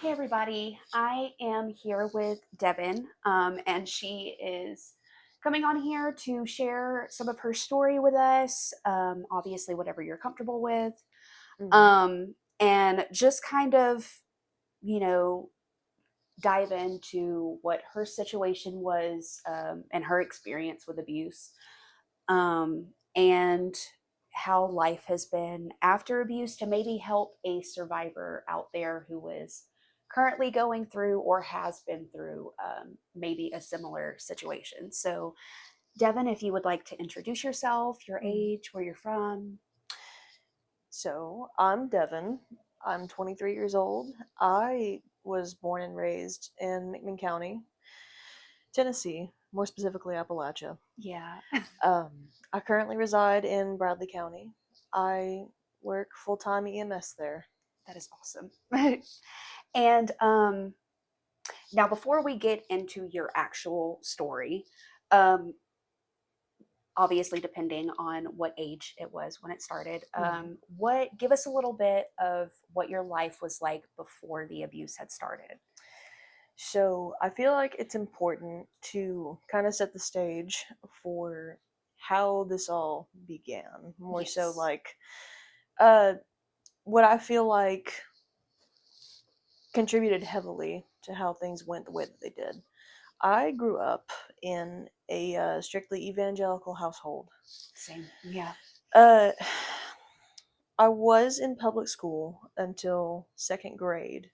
Hey everybody, I am here with Devin, and she is coming on here to share some of her story with us. Obviously, whatever you're comfortable with, Mhm. and just kind of, you know, dive into what her situation was and her experience with abuse, and how life has been after abuse to maybe help a survivor out there who is currently going through or has been through maybe a similar situation. So, Devin, if you would like to introduce yourself, your Mhm. age, where you're from. So, I'm Devin. I'm 23 years old. I was born and raised in McMinn County, Tennessee, more specifically Appalachia. Yeah, I currently reside in Bradley County. I work full time EMS there. that is awesome. And now, before we get into your actual story, um, obviously depending on what age it was when it started, Mhm. what give us a little bit of what your life was like before the abuse had started. So, I feel like it's important to kind of set the stage for how this all began. More so, Yes. uh, what I feel like contributed heavily to how things went the way that they did. I grew up in a strictly evangelical household. Same. Yeah. Uh, I was in public school until second grade.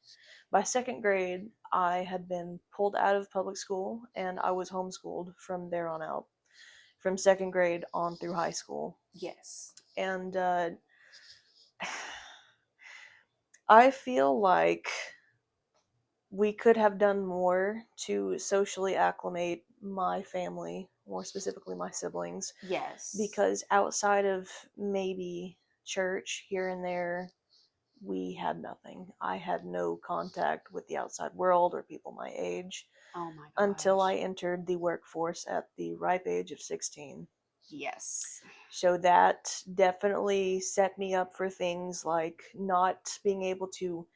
By second grade, I had been pulled out of public school and I was homeschooled from there on out, from second grade on through high school. Yes. And I feel like we could have done more to socially acclimate my family, more specifically my siblings, Yes. because outside of maybe church here and there, we had nothing. I had no contact with the outside world or people my age Oh my until I gosh. entered the workforce at the ripe age of 16. Yes. So that definitely set me up for things like not being able to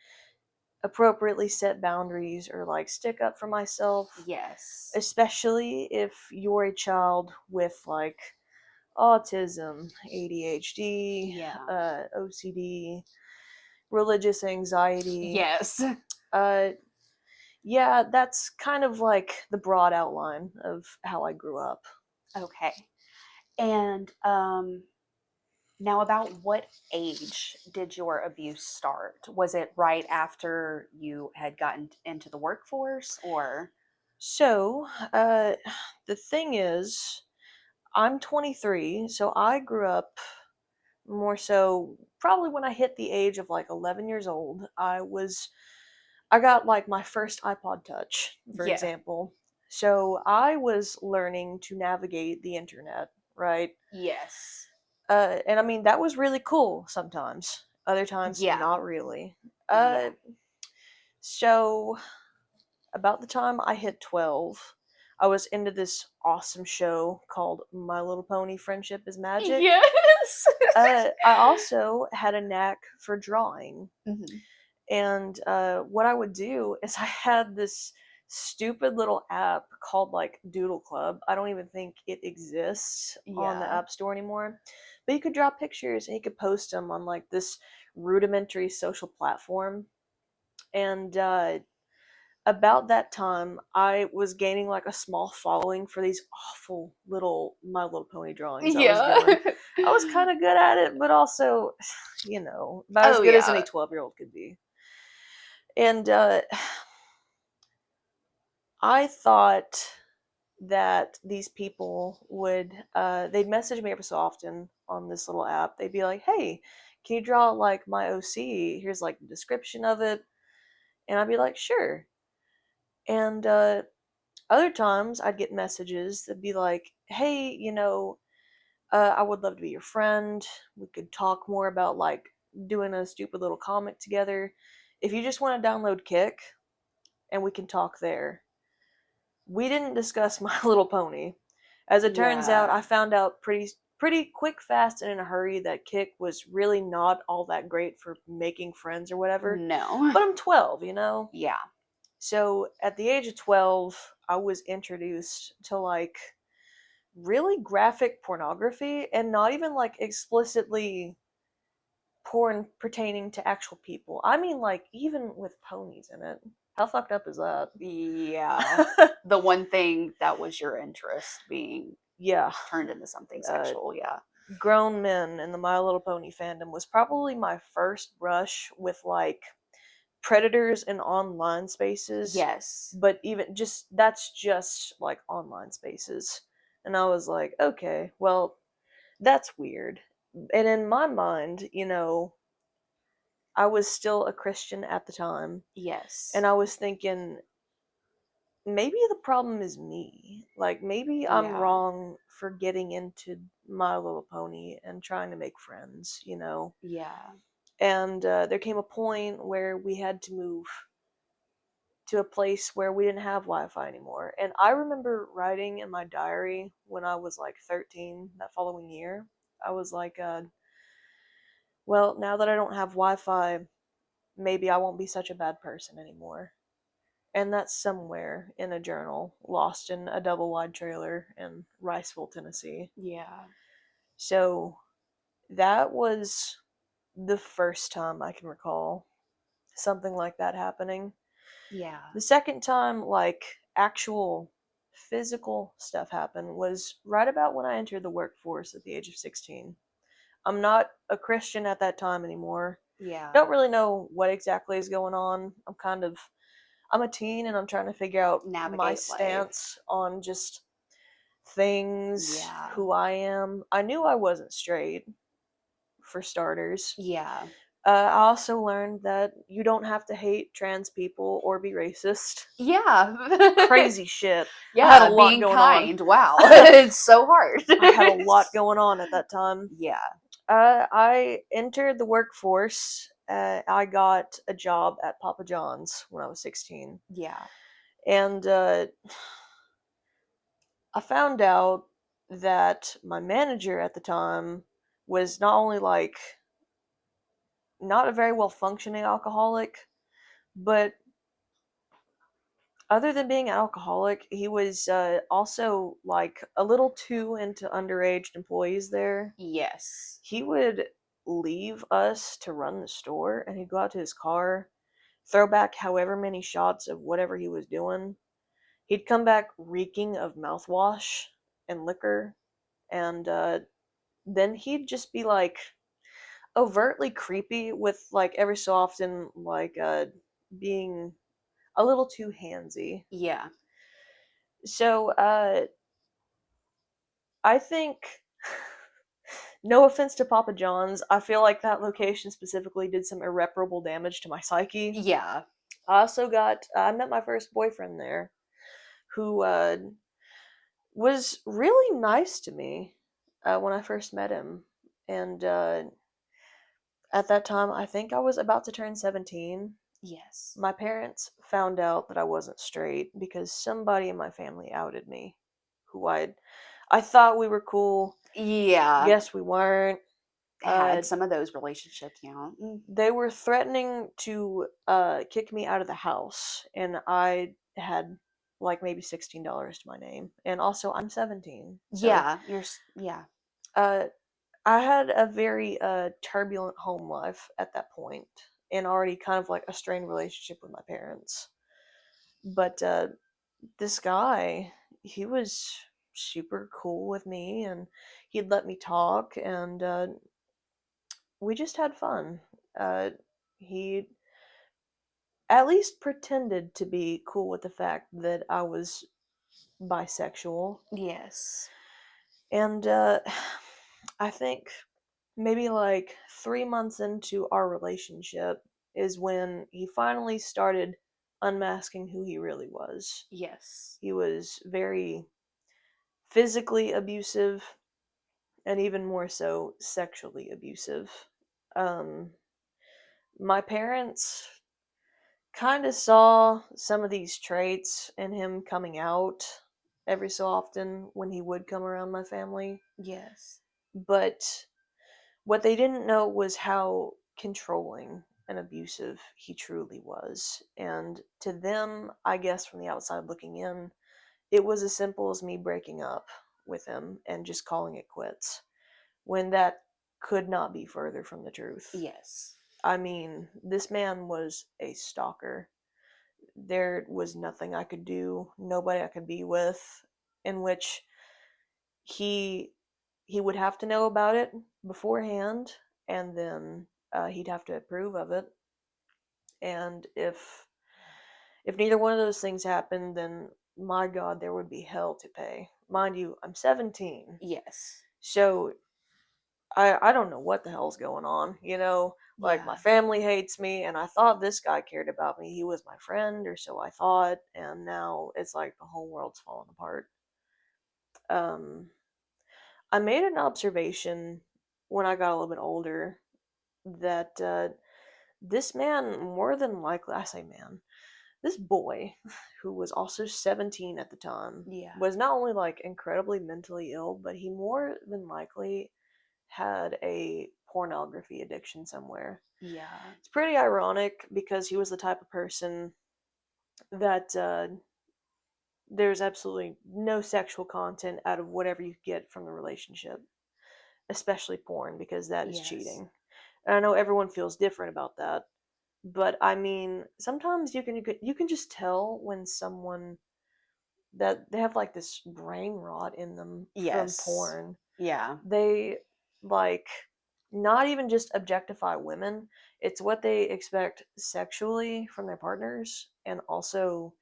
appropriately set boundaries or like stick up for myself, Yes. especially if you're a child with like autism, ADHD, Yeah. OCD, religious anxiety. Yes. Uh, yeah, that's kind of like the broad outline of how I grew up. Okay. And now, about what age did your abuse start? Was it right after you had gotten into the workforce, or? So, the thing is, I'm 23, so I grew up more so probably when I hit the age of like 11 years old. I got like my first iPod Touch, for Yeah. example. So I was learning to navigate the internet, right? Yes. And I mean that was really cool sometimes. Other times Yeah. not really. Yeah. Uh so about the time I hit 12, I was into this awesome show called My Little Pony Friendship is Magic. Yes. I also had a knack for drawing. Mhm. And what I would do is I had this stupid little app called like Doodle Club. I don't even think it exists on the Yeah. App Store anymore. But you could draw pictures and you could post them on like this rudimentary social platform. And about that time, I was gaining like a small following for these awful little My Little Pony drawings I was Yeah. doing. I was kind of good at it, but also, about as Oh good as any yeah. 12-year-old could be. And I thought that these people would, they'd message me every so often on this little app. They'd be like, hey, can you draw like my OC? Here's like the description of it. And I'd be like, sure. And other times I'd get messages that'd be like, hey, I would love to be your friend. We could talk more about like doing a stupid little comic together. If you just want to download Kick and we can talk there. We didn't discuss My Little Pony. As it turns out, Yeah. I found out pretty quick, fast, and in a hurry that Kik was really not all that great for making friends or whatever. No. But I'm 12, you know? Yeah. So at the age of 12, I was introduced to like really graphic pornography, and not even like explicitly porn pertaining to actual people. I mean, like, even with ponies in it. How fucked up is that? Yeah. The one thing that was your interest being Yeah. turned into something sexual. Yeah. Grown men in the My Little Pony fandom was probably my first brush with like predators in online spaces. Yes. But even just that's just like online spaces. And I was like, okay, well, that's weird. And in my mind, you know, I was still a Christian at the time, Yes. and I was thinking maybe the problem is me. Like maybe I'm Yeah. wrong for getting into My Little Pony and trying to make friends, you know. Yeah. And there came a point where we had to move to a place where we didn't have Wi-Fi anymore. And I remember writing in my diary when I was like 13 that following year. I was like, well, now that I don't have Wi-Fi, maybe I won't be such a bad person anymore. And that's somewhere in a journal, lost in a double wide trailer in Riceville, Tennessee. Yeah. So that was the first time I can recall something like that happening. Yeah. The second time, like, actual physical stuff happened was right about when I entered the workforce at the age of 16. I'm not a Christian at that time anymore. Yeah. Don't really know what exactly is going on. I'm a teen and I'm trying to figure out Navigate my life. stance on just things, Yeah. who I am. I knew I wasn't straight, for starters. Yeah. I also learned that you don't have to hate trans people or be racist. Yeah. Crazy shit. Yeah. I had a lot Being going kind. on. Wow. It's so hard. I had a lot going on at that time. Yeah. I entered the workforce. I got a job at Papa John's when I was 16. Yeah. And I found out that my manager at the time was not only like not a very well functioning alcoholic, but other than being an alcoholic, he was also like a little too into underage employees there. Yes. He would leave us to run the store and he'd go out to his car, throw back however many shots of whatever he was doing. He'd come back reeking of mouthwash and liquor, and then he'd just be like overtly creepy with like every so often like being a little too handsy. Yeah. So I think no offense to Papa John's, I feel like that location specifically did some irreparable damage to my psyche. Yeah. I met my first boyfriend there who was really nice to me when I first met him. And at that time, I think I was about to turn 17. Yes. My parents found out that I wasn't straight because somebody in my family outed me, who I thought we were cool. Yeah. Guess we weren't. Had some of those relationships, you know. They were threatening to kick me out of the house, and I had like maybe $16 to my name, and also I'm 17. So, Yeah. Yeah. I had a very turbulent home life at that point, and already kind of like a strained relationship with my parents. But this guy, he was super cool with me, and he'd let me talk, and we just had fun. He at least pretended to be cool with the fact that I was bisexual. Yes. And I think maybe like 3 months into our relationship is when he finally started unmasking who he really was. Yes. He was very physically abusive and even more so sexually abusive. Um, my parents kind of saw some of these traits in him coming out every so often when he would come around my family. Yes. But what they didn't know was how controlling and abusive he truly was. And to them, I guess from the outside looking in, it was as simple as me breaking up with him and just calling it quits, when that could not be further from the truth. Yes. I mean, this man was a stalker. There was nothing I could do, nobody I could be with, in which he he would have to know about it beforehand, and then he'd have to approve of it. And if neither one of those things happened, then my God, there would be hell to pay. Mind you, I'm 17, Yes. so I don't know what the hell's going on. Like, my Yeah. family hates me, and I thought this guy cared about me. He was my friend, or so I thought, and now it's like the whole world's falling apart. Um, I made an observation when I got a little bit older that this man, more than likely, I say man, this boy, who was also 17 at the time, Yeah. was not only like incredibly mentally ill, but he more than likely had a pornography addiction somewhere. Yeah. It's pretty ironic because he was the type of person that there's absolutely no sexual content out of whatever you get from the relationship, especially porn, because that is Yes. cheating. And I know everyone feels different about that, but I mean, sometimes you can just tell when someone, that they have like this brain rot in them from Yes. porn. Yeah. They, like, not even just objectify women, it's what they expect sexually from their partners, and also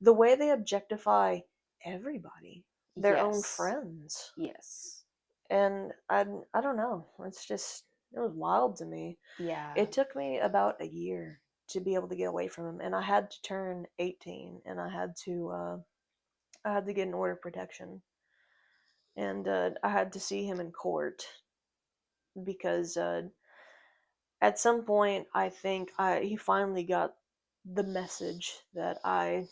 the way they objectify everybody, their own Yes. friends. Yes. And I don't know, it was wild to me. Yeah. It took me about a year to be able to get away from him, and I had to turn 18, and I had to get an order of protection, and I had to see him in court because at some point I think he finally got the message that I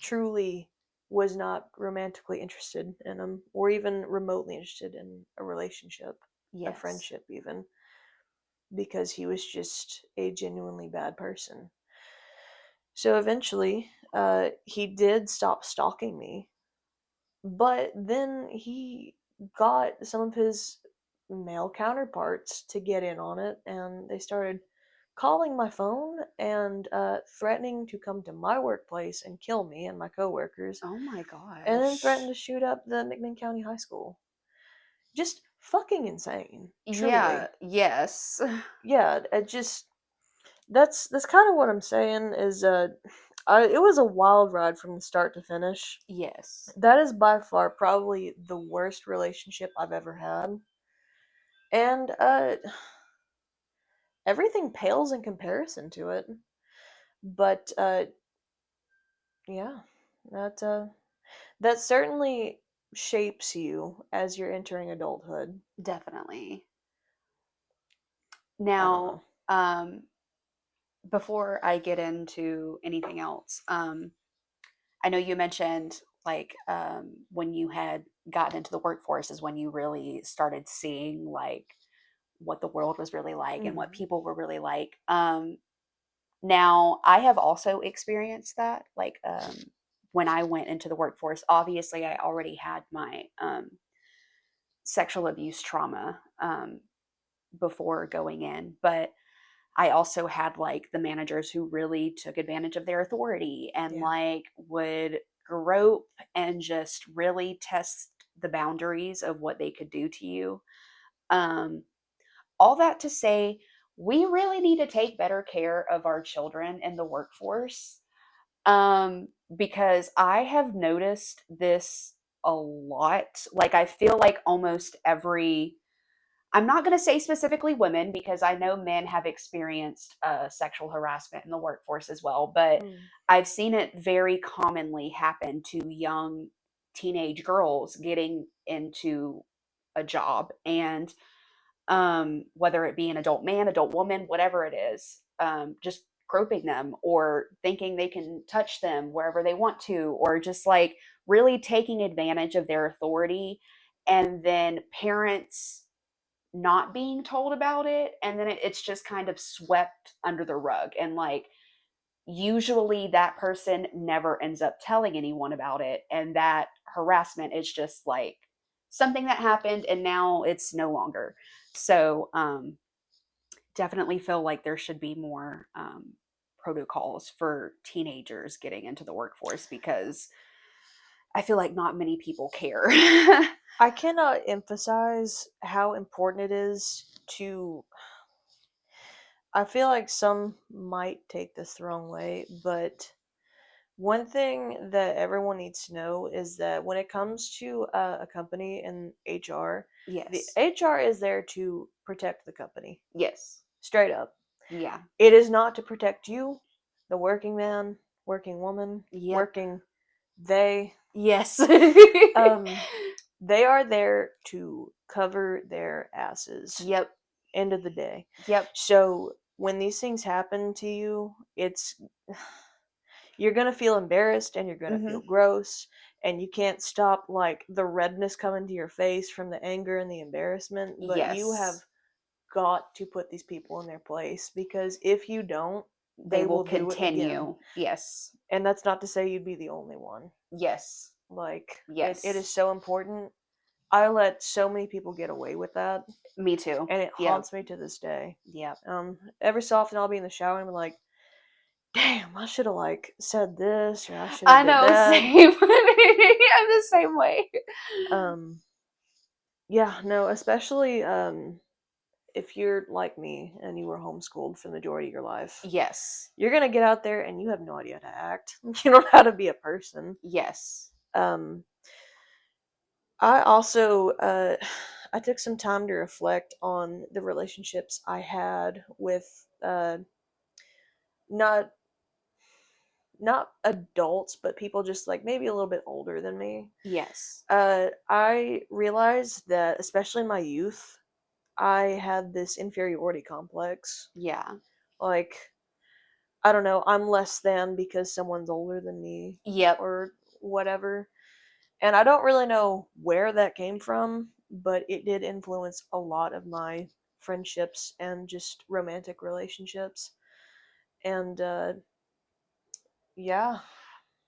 truly was not romantically interested in him, or even remotely interested in a relationship, a Yes. friendship even, because he was just a genuinely bad person. So eventually, he did stop stalking me, but then he got some of his male counterparts to get in on it, and they started calling my phone and threatening to come to my workplace and kill me and my coworkers, Oh my and then threatened gosh. to shoot up the McMinn County High School. Just fucking insane, Yeah. truly. Yes. Yeah, it just that's kind of what I'm saying is it was a wild ride from the start to finish. Yes. That is by far probably the worst relationship I've ever had. And everything pales in comparison to it. But yeah, that that certainly shapes you as you're entering adulthood. Definitely. I don't Now, know. um, before I get into anything else, I know you mentioned like when you had gotten into the workforce is when you really started seeing like what the world was really like and what Mm. people were really like. Now, I have also experienced that. Like when I went into the workforce, obviously, I already had my sexual abuse trauma before going in, but I also had like the managers who really took advantage of their authority and Yeah. like would grope and just really test the boundaries of what they could do to you. Um, all that to say, we really need to take better care of our children in the workforce because I have noticed this a lot. Like, I feel like almost every I'm not going to say specifically women because I know men have experienced sexual harassment in the workforce as well, but Mm. I've seen it very commonly happen to young teenage girls getting into a job and whether it be an adult man, adult woman, whatever it is, just groping them or thinking they can touch them wherever they want to, or just like really taking advantage of their authority. And then parents not being told about it, and then it's just kind of swept under the rug, and like usually that person never ends up telling anyone about it, and that harassment is just like something that happened and now it's no longer. So definitely feel like there should be more protocols for teenagers getting into the workforce, because I feel like not many people care. I cannot emphasize how important it is to. I feel like some might take this the wrong way, but one thing that everyone needs to know is that when it comes to a company and HR, the Yes. HR is there to protect the company. Yes. Straight up. Yeah. It is not to protect you, the working man, working woman, Yep. working they. Yes. Um, they are there to cover their asses. Yep. End of the day. Yep. So when these things happen to you, it's you're gonna feel embarrassed and you're gonna Hmm. feel gross, and you can't stop like the redness coming to your face from the anger and the embarrassment. But you have Yes. got to put these people in their place, because if you don't, They they will will do it again. continue. Yes. And that's not to say you'd be the only one. Yes. Like it is Yes. so important. I let so many people get away with that, Me too. and it Yep. haunts me to this day. Yep. Every so often I'll be in the shower and be like, damn, I should have like said this or I should have I did know, that. same. I'm the same way. Um, yeah, no, especially if you're like me and you were homeschooled for the majority of your life, Yes. you're gonna get out there and you have no idea how to act. You don't know how to be a person. Yes. Um, I also I took some time to reflect on the relationships I had with not not adults, but people just like maybe a little bit older than me. Yes. I realized that, especially in my youth, I had this inferiority complex. Yeah. Like, I don't know, I'm less than because someone's older than me Yep. or whatever. And I don't really know where that came from, but it did influence a lot of my friendships and just romantic relationships. And yeah,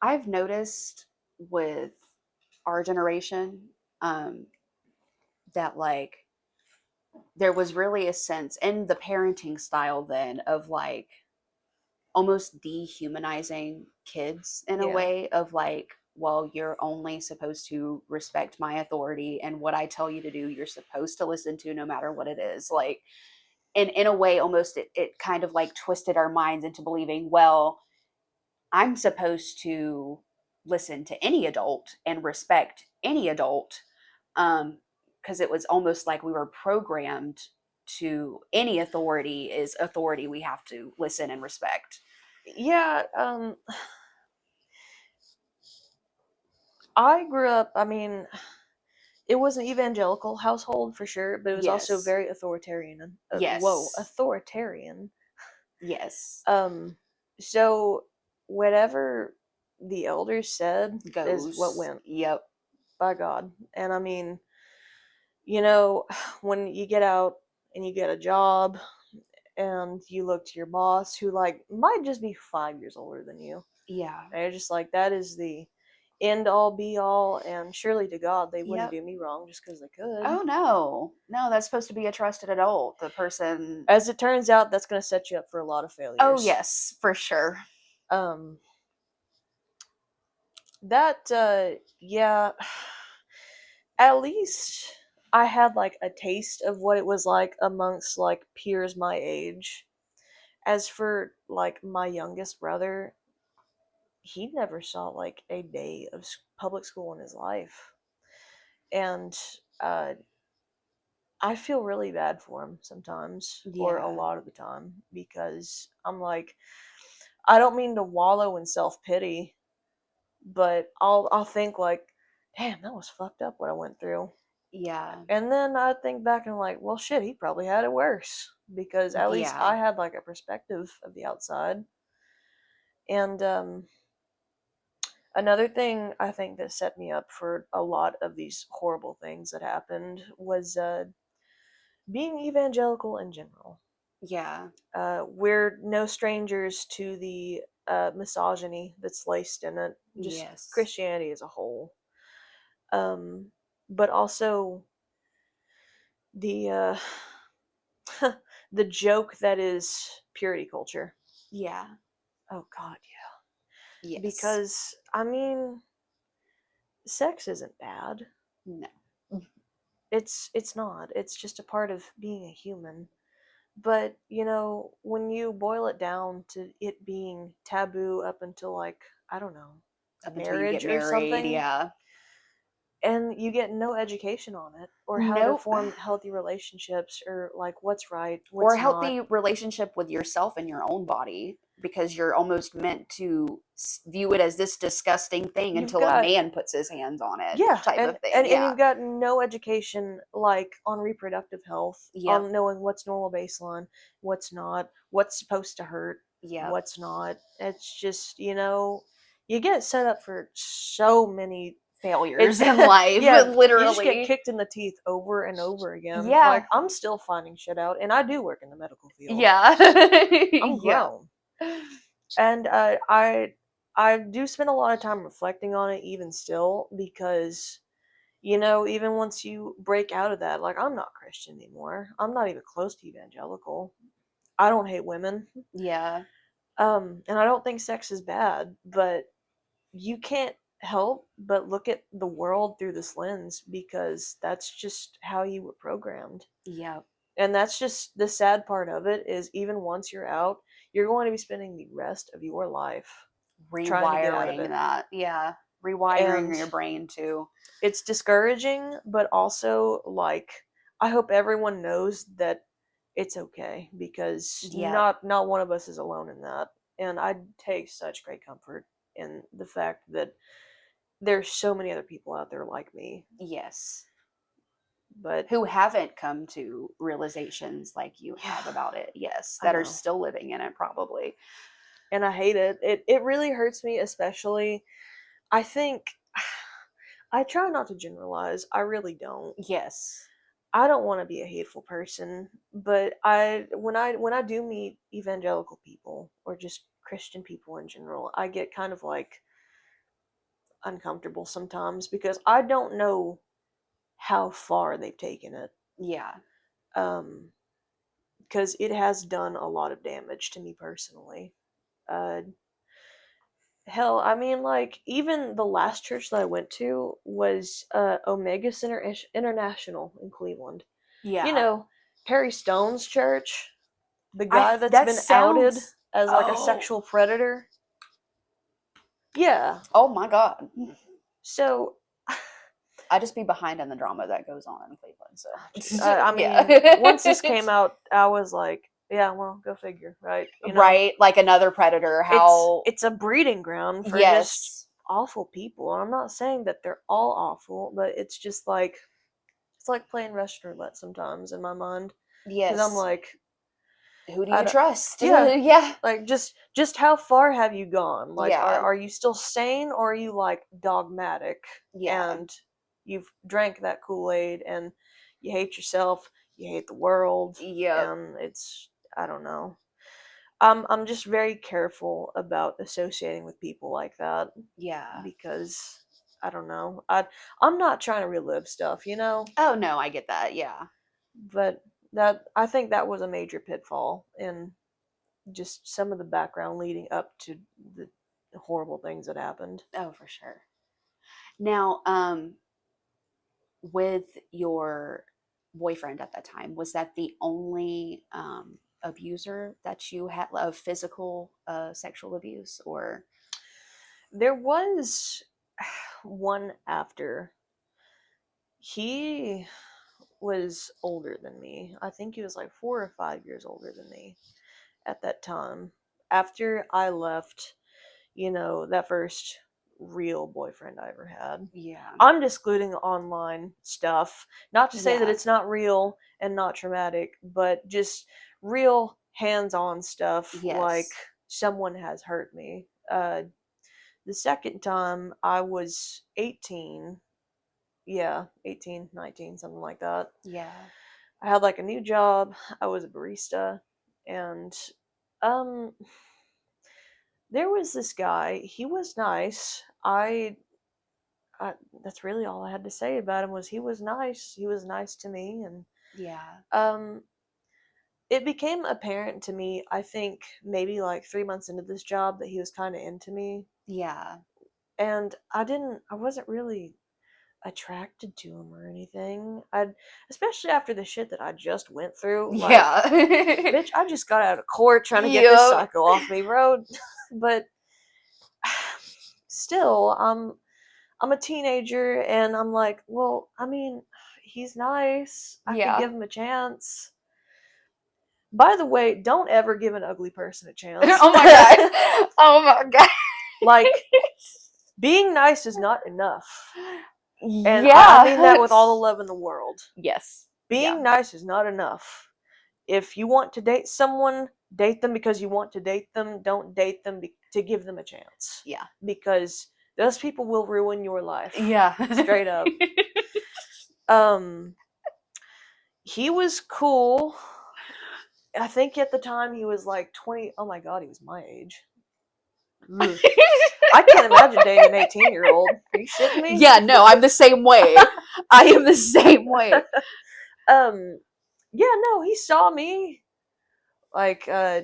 I've noticed with our generation, um, that like there was really a sense in the parenting style then of like almost dehumanizing kids in a yeah. way of like, well, you're only supposed to respect my authority, and what I tell you to do you're supposed to listen to no matter what it is, like, and in a way almost it kind of like twisted our minds into believing, well, I'm supposed to listen to any adult and respect any adult, because it was almost like we were programmed to any authority is authority, we have to listen and respect. Yeah, I grew up, I mean, it was an evangelical household for sure, but it was also Yes. very authoritarian. Whoa, Yes. authoritarian. Yes. Um, so whatever the elders said is what Goes. went, Yep. by God. And I mean, you know, when you get out and you get a job and you look to your boss who like might just be 5 years older than you, Yeah. and you're just like, that is the end all be all, and surely to God they wouldn't Yep. do me wrong just because they could. Oh no. No, that's supposed to be a trusted adult. The person. As it turns out, that's going to set you up for a lot of Oh failures. yes, for sure. Um, that yeah, at least I had like a taste of what it was like amongst like peers my age. As for like my youngest brother, he never saw like a day of public school in his life, and uh, I feel really bad for him sometimes, or a Yeah. lot of the time, because I'm like, I don't mean to wallow in self pity, but I'll think like, damn, that was fucked up what I went through. Yeah. And then I think back and I'm like, well, shit, he probably had it worse because at least Yeah. I had like a perspective of the outside. And another thing I think that set me up for a lot of these horrible things that happened was being evangelical in general. Yeah. We're no strangers to the misogyny that's laced in it, just Yes. Christianity as a whole. But also the the joke that is purity culture. Yeah. Oh God, yeah. Yes. Because I mean, sex isn't bad. No. It's not. It's just a part of being a human. But, when you boil it down to it being taboo up until, like, I don't know, Up until you get marriage or married, something, yeah. and you get no education on it or how to Nope. form healthy relationships or, like, what's right, Or a what's not. healthy relationship with yourself and your own body, because you're almost meant to view it as this disgusting thing You've until a got, man puts his hands on it, yeah, type and, of thing. and, and Yeah. you've got no education, like, on reproductive health, Yep. on knowing what's normal baseline, what's not, what's supposed to hurt, Yep. what's not. It's just, you get set up for so many Failures in life, yeah, you just get literally. kicked in the teeth over and over again. Yeah. Like, I'm still finding shit out, and I do work in the medical field. Yeah. I'm Yeah. grown, and I do spend a lot of time reflecting on it, even still, because even once you break out of that, like, I'm not Christian anymore. I'm not even close to evangelical. I don't hate women. Yeah. And I don't think sex is bad, but you can't help but look at the world through this lens because that's just how you were programmed. Yep. And that's just the sad part of it is even once you're out, you're going to be spending the rest of your life trying to get out of Rewiring it. that. Yeah. Rewiring And your brain too. it's discouraging, but also, like, I hope everyone knows that it's okay because Yep. not one of us is alone in that. And I take such great comfort in the fact that there's so many other people out there like me. Yes. But Who haven't come to realizations like you have yeah, about it. Yes. I That are know. still living in it, probably. And I hate it. It really hurts me, especially. I think I try not to generalize. I really don't. Yes. I don't want to be a hateful person, but when I do meet evangelical people or just Christian people in general, I get kind of like uncomfortable sometimes because I don't know how far they've taken it. Yeah. Um, because it has done a lot of damage to me personally. Uh, hell, I mean, like, even the last church that I went to was Omega Center International in Cleveland. Yeah. Perry Stone's church, the guy that's That been outed sounds. as like a Oh. sexual predator. Yeah. Oh my God. So, I just be behind on the drama that goes on in Cleveland. So. I mean, Yeah. once this came out, I was like, yeah, well, go figure, right? Right. Like another predator. It's How. it's a breeding ground for just Yes. awful people. And I'm not saying that they're all awful, but it's just like it's like playing Russian roulette sometimes in my mind because I'm Yes. like, Who do I you don't, trust? yeah, Yeah. like just how far have you gone? Like, are Yeah. are you still sane or are you like dogmatic Yeah. and you've drank that Kool-Aid and you hate yourself, you hate the world, Yep. and it's I don't know. I'm just very careful about associating with people like that Yeah. because I don't know. I'm not trying to relive stuff. Oh no, I get that. Yeah. But that I think that was a major pitfall in just some of the background leading up to the horrible things that happened. Oh, for sure. Now, with your boyfriend at that time, was that the only abuser that you had of physical sexual abuse, or? There was one after. He was older than me. I think he was like 4 or 5 years older than me at that time. After I left, that first real boyfriend I ever had. Yeah. I'm excluding online stuff. Not to say that Yeah. it's not real and not traumatic, but just real hands-on stuff like Yes. someone has hurt me. The second time I was 18. Yeah, 18, 19, something like that. Yeah. I had like a new job. I was a barista, and um, there was this guy. He was nice. I that's really all I had to say about him was he was nice. He was nice to me, and Yeah. um, it became apparent to me. I think maybe like 3 months into this job that he was kind of into me, Yeah. and I wasn't really attracted to him or anything. Especially after the shit that I just went through. Like, Yeah. bitch, I just got out of court trying to get this Yep. psycho off me, bro. But still, I'm a teenager, and I'm like, well, I mean, he's nice. I could Yeah. give him a chance. By the way, don't ever give an ugly person a chance. Oh my god. Oh my god. Like, being nice is not enough. And I mean Yeah. that with all the love in the world. Yes. Yeah. Being nice is not enough. If you want to date someone, date them because you want to date them. Don't date them to give them a chance. Yeah. Because those people will ruin your life. Yeah. Straight up. He was cool. I think at the time he was like 20. Oh my god, he was my age. Ugh. I can't imagine dating an 18-year-old. Are you shitting me? Yeah, no, I'm the same way. I am the same way. Yeah, no, he saw me like I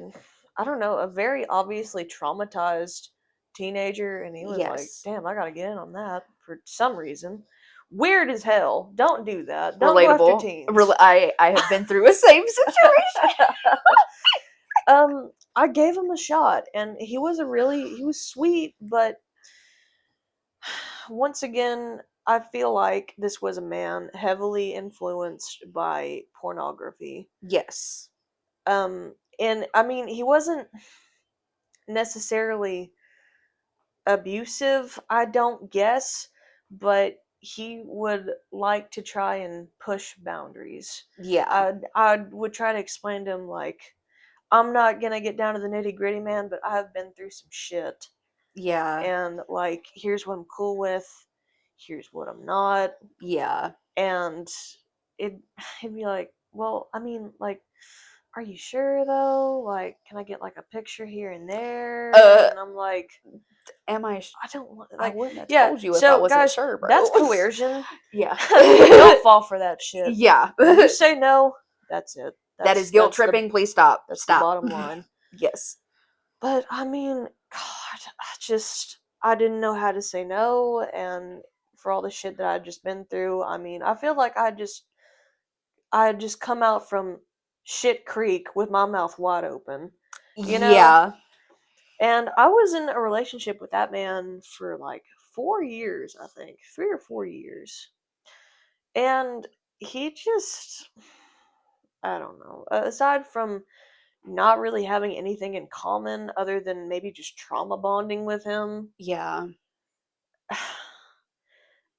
don't know, a very obviously traumatized teenager, and he was like, Yes. damn, I gotta get in on that for some reason. Weird as hell. Don't do that. Don't go after Relatable. teens. I have been through a same situation. I gave him a shot, and he was sweet, but once again, I feel like this was a man heavily influenced by pornography. Yes. And I mean, he wasn't necessarily abusive, I don't guess, but he would like to try and push boundaries. Yeah. I would try to explain to him, like, I'm not gonna get down to the nitty gritty, man, but I have been through some shit. Yeah. And, like, here's what I'm cool with, here's what I'm not. Yeah. And he'd be like, well, I mean, like, are you sure though? Like, can I get like a picture here and there? And I'm like, Am I? I don't want, I like, wouldn't have yeah. told you if I So wasn't guys, sure, bro. that's coercion. Yeah. Don't fall for that shit. Yeah. When you say no, that's it. That is guilt tripping. Please stop. That's Stop. the bottom line. Yes. But I mean, God, I didn't know how to say no, and for all the shit that I'd just been through, I mean, I feel like I had just come out from shit creek with my mouth wide open, you know? Yeah. And I was in a relationship with that man for like 4 years, I think, 3 or 4 years. And he just, I don't know, aside from not really having anything in common other than maybe just trauma bonding with him, Yeah.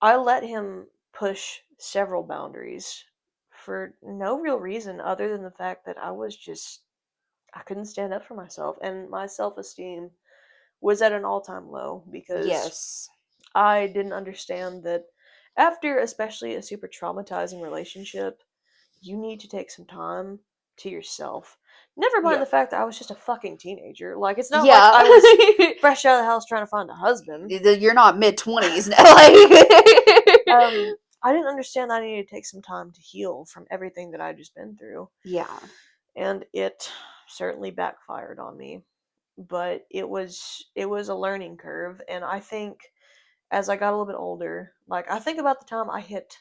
I let him push several boundaries for no real reason other than the fact that I couldn't stand up for myself, and my self-esteem was at an all-time low because Yes. I didn't understand that after especially a super traumatizing relationship, you need to take some time to yourself. Never mind Yeah. the fact that I was just a fucking teenager. Like, it's not like Yeah. I was fresh out of the house trying to find a husband. You're not mid-20s now. Like. I didn't understand that I needed to take some time to heal from everything that I'd just been through. Yeah. And it certainly backfired on me. But it was a learning curve, and I think as I got a little bit older, like, I think about the time I hit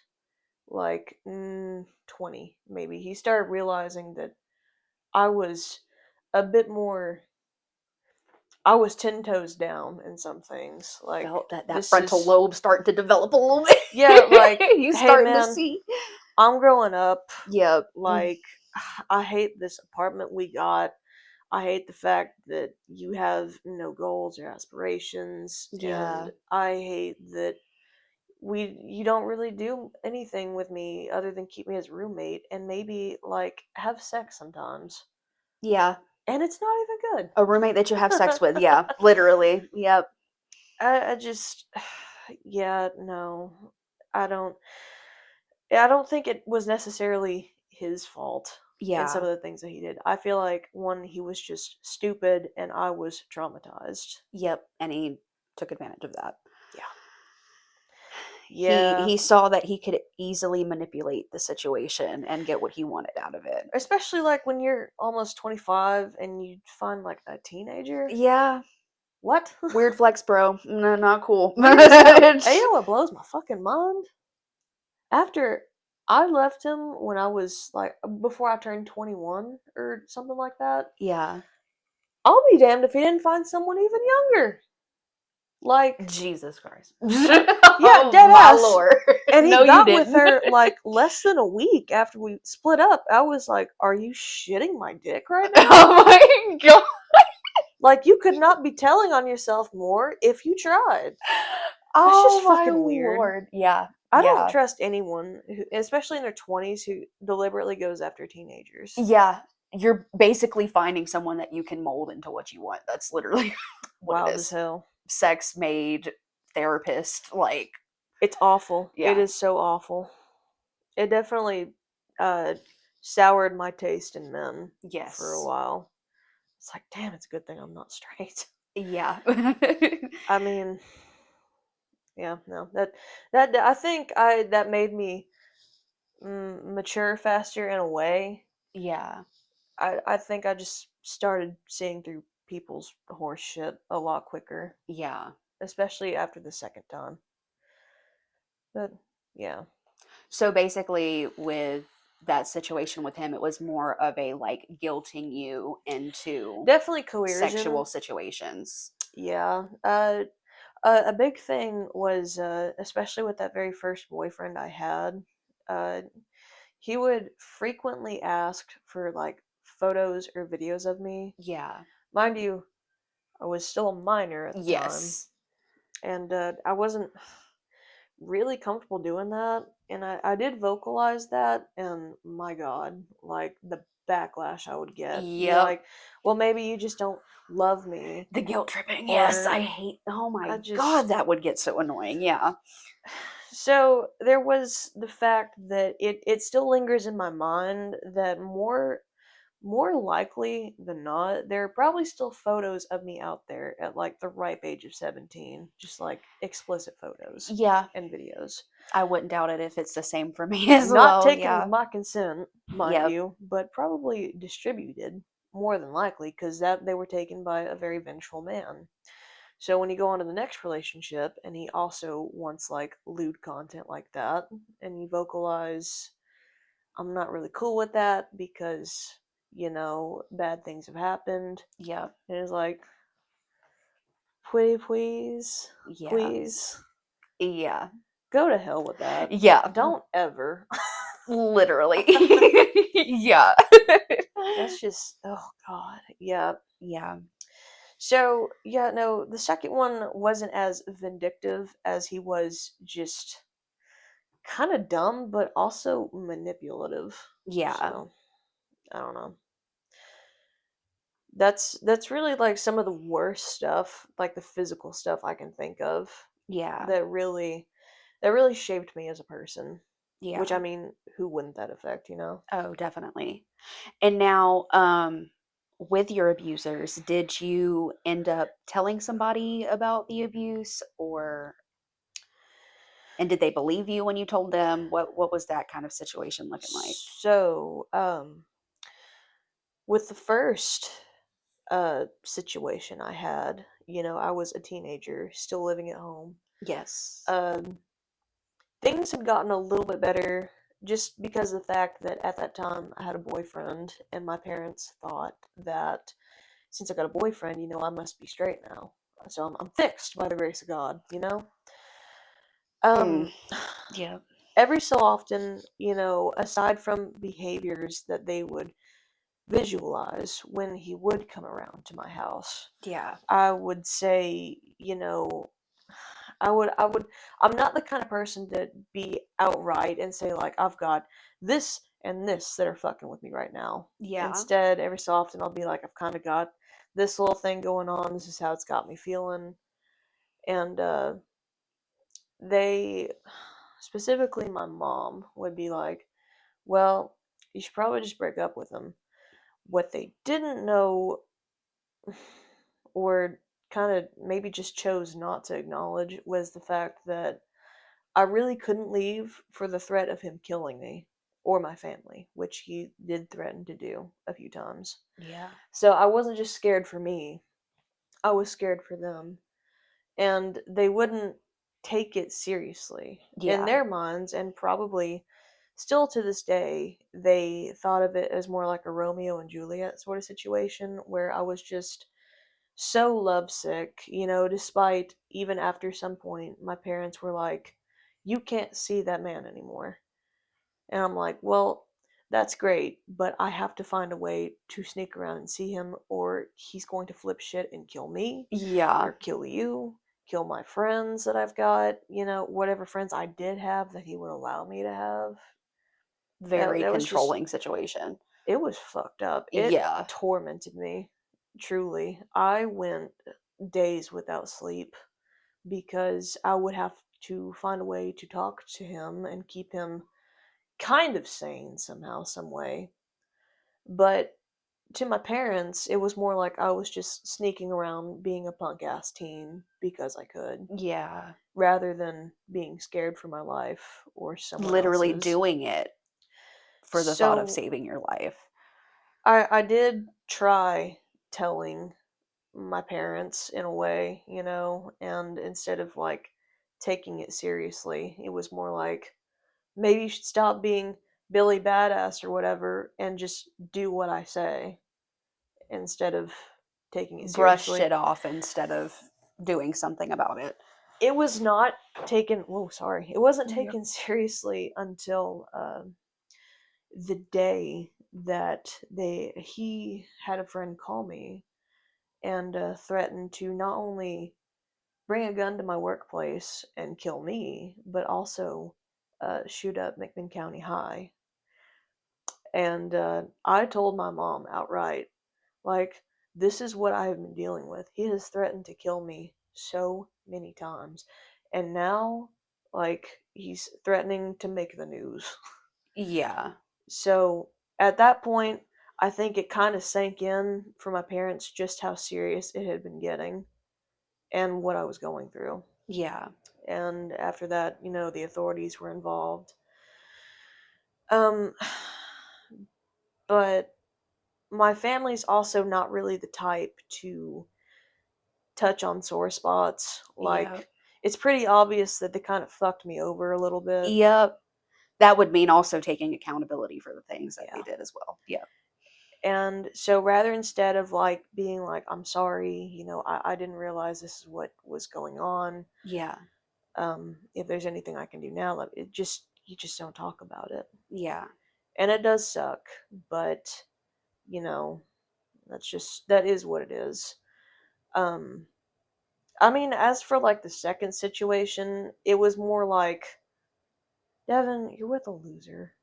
like 20 maybe, he started realizing that I was a bit more, I was 10 toes down in some things. Like, Felt that this frontal is, lobe starting to develop a little bit. yeah, like, He's hey starting to man, see. I'm growing up. Yep. Like, I hate this apartment we got. I hate the fact that you have no goals or aspirations, Yeah. and I hate that you don't really do anything with me other than keep me as a roommate and maybe like have sex sometimes. Yeah. And it's not even good. A roommate that you have sex with. Yeah. Literally. Yep. I just yeah, no. I don't I don't think it was necessarily his fault in some Yeah. of the things that he did. I feel like one, he was just stupid, and I was traumatized. Yep. And he took advantage of that. Yeah. He Yeah. he saw that he could easily manipulate the situation and get what he wanted out of it. Especially like when you're almost 25 and you find like a teenager. Yeah. What? Weird flex, bro. No, not cool. Weird as hell. And you know what blows my fucking mind? After I left him when I was like before I turned 21 or something like that. Yeah. I'll be damned if he didn't find someone even younger. Like, Jesus Christ. yeah, Oh, dead my ass. lord. And he No, you got with didn't. her like less than a week after we split up. I was like, "Are you shitting my dick right now?" Oh my god. Like, you could not be telling on yourself more if you tried. That's Oh just my fucking weird. lord. Yeah. I don't Yeah. trust anyone, who, especially in their 20s, who deliberately goes after teenagers. Yeah. You're basically finding someone that you can mold into what you want. That's literally what it Wild as is. hell. Sex maid, therapist, like, It's awful. It yeah. is so awful. It definitely uh, soured my taste in men for a Yes. while. It's like, damn, it's a good thing I'm not straight. Yeah. I mean, yeah, no, that I think that made me mature faster in a way. Yeah. I think I just started seeing through people's horse shit a lot quicker, Yeah. especially after the second time. But yeah, So basically, with that situation with him, it was more of a like guilting you into definitely coercion. sexual situations. Yeah, a big thing was especially with that very first boyfriend I had. Uh, he would frequently ask for like photos or videos of me. Yeah. Mind you, I was still a minor at the time, Yes. and I wasn't really comfortable doing that. And I did vocalize that, and my God, like the backlash I would get. Be Yep. like, well, maybe you just don't love me, The guilt tripping. Yes. or I hate. Oh my I God. just. That would get so annoying. Yeah. So there was the fact that it still lingers in my mind that more likely than not, there are probably still photos of me out there at like the ripe age of 17, just like explicit photos Yeah. and videos. I wouldn't doubt it if it's the same for me as Not well. taken with Yeah. my consent, mind Yep. you, but probably distributed more than likely because that they were taken by a very vengeful man. So when you go on to the next relationship and he also wants like lewd content like that, and you vocalize, I'm not really cool with that because, bad things have happened. Yep. And it's like, please, Yeah. please, Yeah. go to hell with that. Yeah. Don't ever. Literally. Yeah. That's just, oh God. Yeah. Yeah. So, yeah, no, the second one wasn't as vindictive as he was just kind of dumb, but also manipulative. Yeah. So, I don't know. That's really like some of the worst stuff, like the physical stuff I can think of Yeah. that really shaped me as a person. Which I Yeah. mean, who wouldn't that affect? Oh, definitely. And now, with your abusers, did you end up telling somebody about the abuse, or and did they believe you when you told them? What was that kind of situation looking like? So, with the first situation I had, I was a teenager, still living at home. Yes. Um, Things had gotten a little bit better just because of the fact that at that time I had a boyfriend, and my parents thought that since I got a boyfriend, I must be straight now. So I'm fixed by the grace of God. Mm, Um, yeah. every so often, aside from behaviors that they would visualize when he would come around to my house, Yeah. I would say, I'm not the kind of person to be outright and say, like, I've got this and this that are fucking with me right now. Yeah. Instead, every so often I'll be like, I've kind of got this little thing going on. This is how it's got me feeling. And they, specifically my mom, would be like, well, you should probably just break up with him. What they didn't know, or kind of maybe just chose not to acknowledge, was the fact that I really couldn't leave for the threat of him killing me or my family, which he did threaten to do a few times. Yeah. So I wasn't just scared for me, I was scared for them. And they wouldn't take it seriously. In Yeah. their minds, and probably still to this day, they thought of it as more like a Romeo and Juliet sort of situation where I was just so lovesick, despite even after some point, my parents were like, "You can't see that man anymore." And I'm like, "Well, that's great, but I have to find a way to sneak around and see him, or he's going to flip shit and kill me, Yeah. or kill you, kill my friends that I've got, whatever friends I did have that he would allow me to have." That, Very that was just, controlling situation. it was fucked up. It Yeah. tormented me, truly. I went days without sleep because I would have to find a way to talk to him and keep him kind of sane somehow, some way. But to my parents, it was more like I was just sneaking around being a punk ass teen because I could, Yeah. rather than being scared for my life or someone Literally else's. doing it for the thought of So saving your life. I did try telling my parents in a way, and instead of like taking it seriously, it was more like, maybe you should stop being Billy Badass or whatever and just do what I say instead of taking it Brush seriously. it off instead of doing something about it. It was not taken, oh, sorry. It wasn't Yep. taken seriously until the day that he had a friend call me and threatened to not only bring a gun to my workplace and kill me, but also shoot up McMinn County High. And I told my mom outright, like, this is what I have been dealing with. He has threatened to kill me so many times. And now, like, he's threatening to make the news. Yeah. So at that point, I think it kind of sank in for my parents just how serious it had been getting and what I was going through. Yeah. And after that, the authorities were involved. Um, but my family's also not really the type to touch on sore spots. Yep. Like, it's pretty obvious that they kind of fucked me over a little bit. Yep. That would mean also taking accountability for the things that they Yeah. did as well. Yep. And so rather, instead of like being like, "I'm sorry, I didn't realize this is what was going on. Yeah. If there's anything I can do now," you just don't talk about it. Yeah. And it does suck, but you know, that is what it is. Um, I mean, as for like the second situation, it was more like, "Devin, you're with a loser.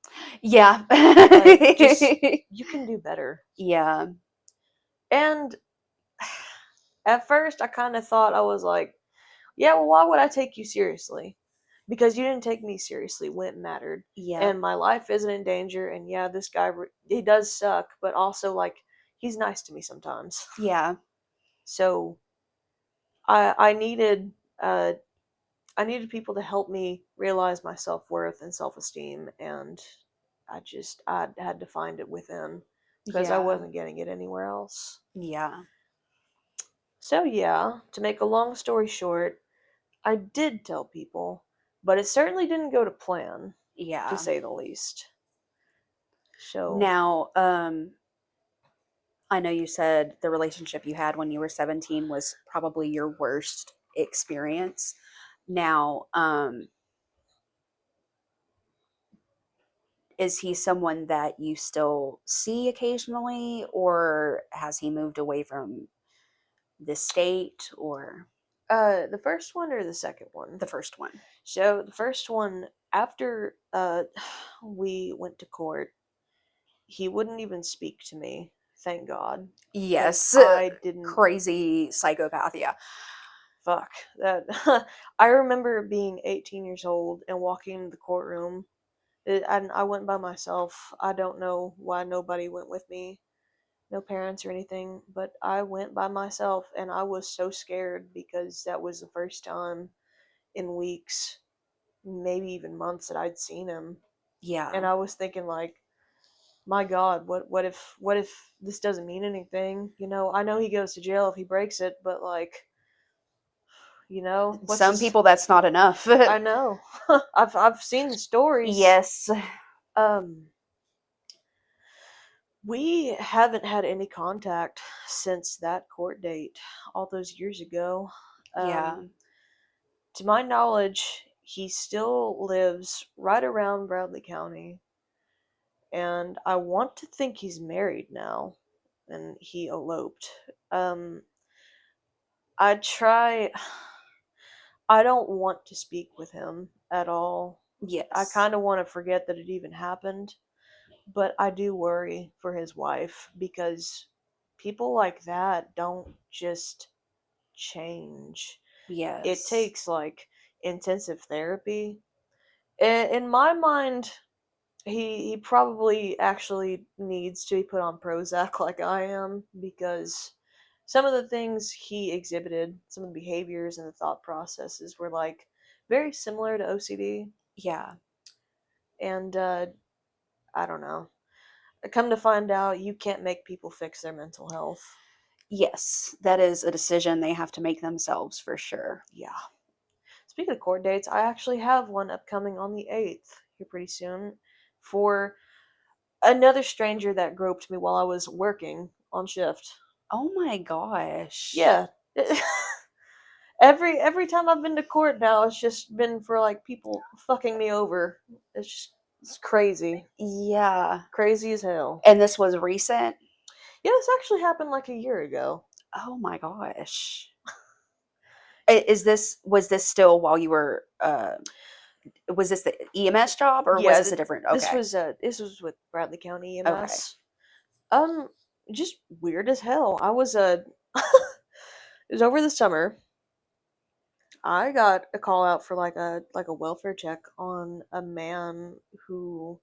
Yeah. Like, just, you can do better." Yeah. And at first, I kind of thought, I was like, "Yeah, well, why would I take you seriously? Because you didn't take me seriously when it mattered. Yep. And my life isn't in danger. And yeah, this guy, he does suck, but also, like, he's nice to me sometimes." Yeah. So I needed uh, I needed people to help me realize my self worth and self esteem, and I had to find it within because I Yeah. wasn't getting it anywhere else. Yeah. So yeah, to make a long story short, I did tell people, but it certainly didn't go to plan, to Yeah. say the least. So Now, I know you said the relationship you had when you were 17 was probably your worst experience. Now, is he someone that you still see occasionally, or has he moved away from the state, or the first one or the second one? the first one? So the first one, after we went to court, he wouldn't even speak to me. Thank God, because Yes, I didn't. crazy psychopath. Yeah. Fuck that. I remember being 18 years old and walking into the courtroom And I went by myself. I don't know why nobody went with me, no parents or anything, but I went by myself and I was so scared because that was the first time in weeks, maybe even months, that I'd seen him. Yeah. And I was thinking like, my God, what if this doesn't mean anything? I know he goes to jail if he breaks it, but like, what's Some this? people, that's not enough. I know. I've seen the stories. Yes. Um, we haven't had any contact since that court date all those years ago. Yeah. To my knowledge, he still lives right around Bradley County, and I want to think he's married now, and he eloped. Um, I try. I don't want to speak with him at all. I Yes. kind of want to forget that it even happened, but I do worry for his wife because people like that don't just change. It Yes. takes like intensive therapy. In my mind, he probably actually needs to be put on Prozac like I am, because some of the things he exhibited, some of the behaviors and the thought processes were like very similar to OCD. Yeah. And I don't know. Come to find out, you can't make people fix their mental health. Yes. That is a decision they have to make themselves for sure. Yeah. Speaking of court dates, I actually have one upcoming on the 8th here pretty soon for another stranger that groped me while I was working on shift. Oh my gosh. Yeah. every time I've been to court now, it's just been for like people fucking me over. It's crazy. Yeah. Crazy as hell. And this was recent? Yeah, this actually happened like a year ago. Oh my gosh. Was this still while you were was this the EMS job or was Yeah, this a different? this Okay. was with Bradley County Okay. EMS. Just weird as hell. I was it was over the summer. I got a call out for like a welfare check on a man who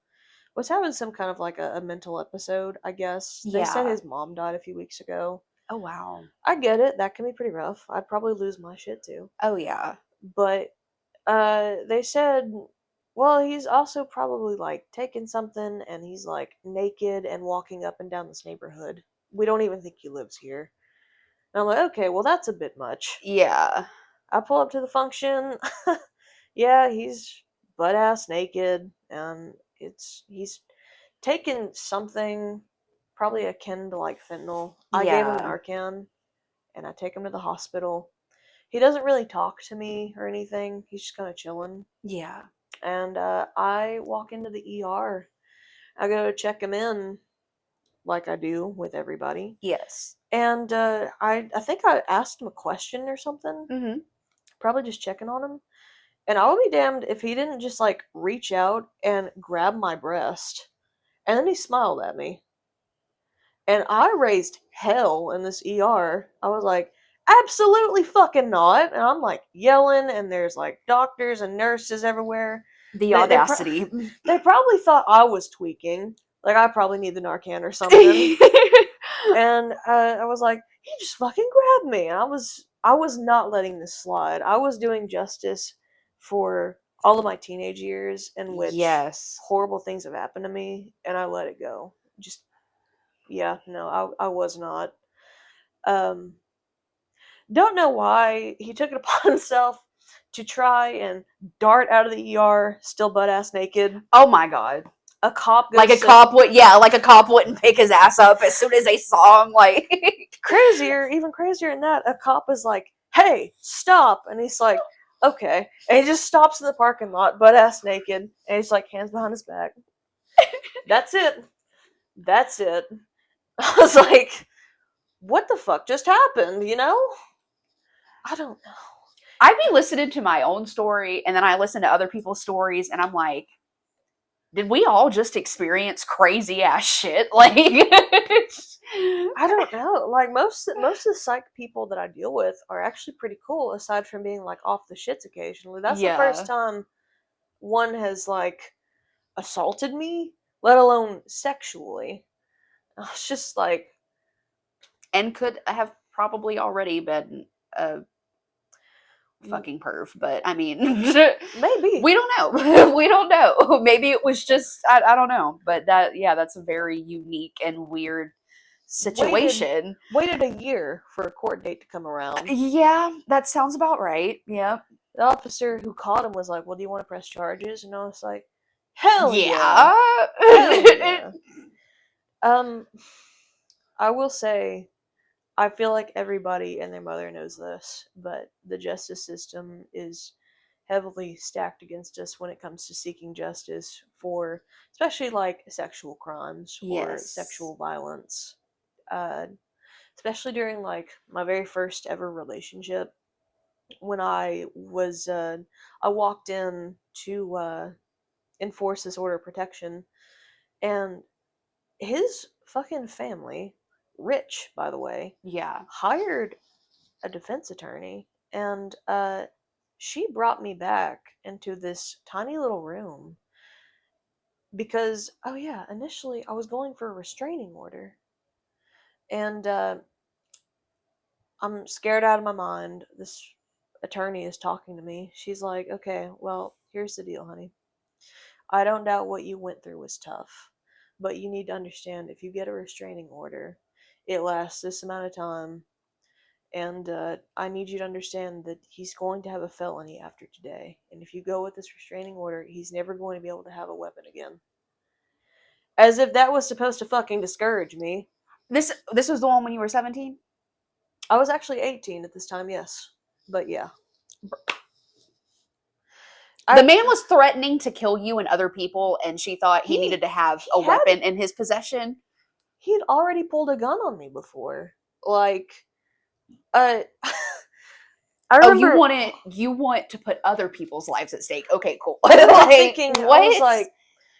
was having some kind of like a mental episode, I guess. They said Yeah. his mom died a few weeks ago. Oh wow. I get it, that can be pretty rough. I'd probably lose my shit too. Oh yeah. But they said, well, he's also probably like taking something and he's like naked and walking up and down this neighborhood. We don't even think he lives here. And I'm like, okay, well, that's a bit much. Yeah. I pull up to the function. Yeah, he's butt ass naked, and he's taken something probably akin to like fentanyl. I gave him Yeah. Narcan, and I take him to the hospital. He doesn't really talk to me or anything. He's just kind of chilling. Yeah. And I walk into the ER. I go to check him in, like I do with everybody. Yes. And I think I asked him a question or something. Mhm. Probably just checking on him. And I would be damned if he didn't just like reach out and grab my breast. And then he smiled at me. And I raised hell in this ER. I was like, absolutely fucking not. And I'm like yelling, and there's like doctors and nurses everywhere. The They, they, pro- audacity. they probably thought I was tweaking. Like, I probably need the Narcan or something. And I was like, he just fucking grabbed me. And I was not letting this slide. I was doing justice for all of my teenage years in which Yes. horrible things have happened to me, and I let it go. Just yeah, no, I was not. Um, don't know why he took it upon himself to try and dart out of the ER, still butt ass naked. Oh my god. A cop goes Like a cop would, yeah, like a cop wouldn't pick his ass up as soon as they saw him. Like, even crazier than that. A cop is like, "Hey, stop!" And he's like, "Okay," and he just stops in the parking lot, butt ass naked, and he's like, hands behind his back. That's it. That's it. I was like, what the fuck just happened? I don't know. I'd be listening to my own story, and then I listen to other people's stories, and I'm like, did we all just experience crazy ass shit? Like, I don't know. Like most of the psych people that I deal with are actually pretty cool, aside from being like off the shits occasionally. That's the yeah, first time one has like assaulted me, let alone sexually. I was just like, And could have probably already been a "M- fucking perv, but I mean, maybe we don't know. We don't know. Maybe it was just, I don't know. But yeah, that's a very unique and weird waited situation. waited a year for a court date to come around. Yeah, that sounds about right. Yep. The officer who caught him was like, "Well, do you want to press charges?" And I was like, "Hell yeah, Yeah. hell yeah." Um, I will say, I feel like everybody and their mother knows this, but the justice system is heavily stacked against us when it comes to seeking justice for, especially like sexual crimes or Yes. sexual violence. Uh, Especially during like my very first ever relationship, when I walked in to enforce this order of protection, and his fucking family, rich by the way, Yeah. hired a defense attorney, and she brought me back into this tiny little room because, oh yeah, initially I was going for a restraining order, and I'm scared out of my mind. This attorney is talking to me. She's like, okay, well, here's the deal, honey. I don't doubt what you went through was tough, but you need to understand, if you get a restraining order, it lasts this amount of time, and I need you to understand that he's going to have a felony after today. And if you go with this restraining order, he's never going to be able to have a weapon again. As if that was supposed to fucking discourage me. This was the one when you were 17? I was actually 18 at this time, yes. But yeah. The I man was threatening to kill you and other people, and she thought he he needed to have he a had weapon in his possession. he'd already pulled a gun on me before. Like uh I Oh, remember you want to put other people's lives at stake. Okay, cool. I remember Like, thinking, I was what? like,